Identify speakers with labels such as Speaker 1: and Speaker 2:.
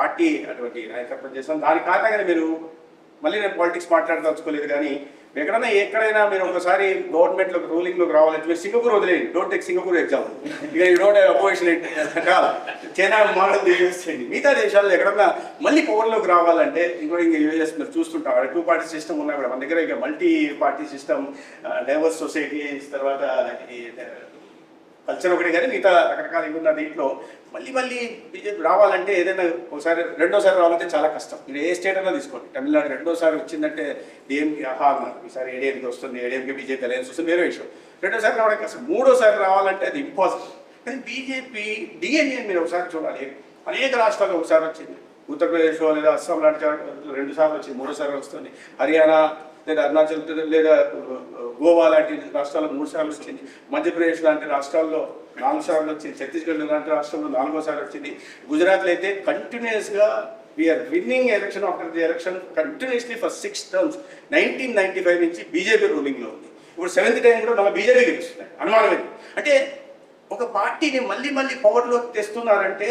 Speaker 1: Party అటువంటి నాయకత్వం చేస్తాం. దాని కారణంగానే మీరు మళ్ళీ నేను పాలిటిక్స్ మాట్లాడదలుచుకోలేదు, కానీ ఎక్కడైనా మీరు ఒకసారి గవర్నమెంట్లోకి రూలింగ్లోకి రావాలంటే మీరు సింగపూర్ వదిలేయండి. డోంట్ టేక్ సింగపూర్ ఎగ్జామ్, ఇక you don't have opposition China model చేయండి. మిగతా దేశాల్లో ఎక్కడన్నా మళ్ళీ పవర్లోకి రావాలంటే ఇంక్లూడింగ్ యూఎస్ మీరు చూస్తుంటారు, 2 పార్టీ సిస్టమ్ ఉన్నా కూడా మన దగ్గర ఇక multi party system, divorce societies, తర్వాత కల్చర్ ఒకటి, కానీ మిగతా రకరకాల ఉన్న దీంట్లో మళ్ళీ బీజేపీ రావాలంటే ఏదైనా ఒకసారి రెండోసారి రావాలంటే చాలా కష్టం. మీరు ఏ స్టేట్ అయినా తీసుకోండి, తమిళనాడు రెండోసారి వచ్చిందంటే డిఎంకే అన్నారు, ఈసారి ఏడీఎంకి వస్తుంది, ఏడీఎంకే బీజేపీ అలయన్స్ వస్తుంది, వేరే విషయం. రెండోసారి రావడం కష్టం, మూడోసారి రావాలంటే అది ఇంపాసిబుల్. కానీ బీజేపీ డిఎన్ఏ మీరు ఒకసారి చూడాలి. అనేక రాష్ట్రాలు ఒకసారి వచ్చింది, ఉత్తరప్రదేశ్ లేదా అస్సాం లాంటి 2 సార్లు వచ్చింది, 3 సార్లు వస్తుంది. హర్యానా లేదా అరుణాచల్ లేదా గోవా లాంటి రాష్ట్రాల్లో 3 సార్లు వచ్చింది. మధ్యప్రదేశ్ లాంటి రాష్ట్రాల్లో 4 సార్లు వచ్చింది. ఛత్తీస్గఢ్ లాంటి రాష్ట్రంలో 4వ సారి వచ్చింది. గుజరాత్లో అయితే కంటిన్యూస్గా we are winning election after the election continuously for 6 terms. 1995 నుంచి బీజేపీ రూలింగ్లో ఉంది. ఇప్పుడు 7th టైం కూడా మళ్ళీ బీజేపీ గెలుస్తున్నాయి. అనుమానం అంటే ఒక పార్టీని మళ్ళీ పవర్లోకి తెస్తున్నారంటే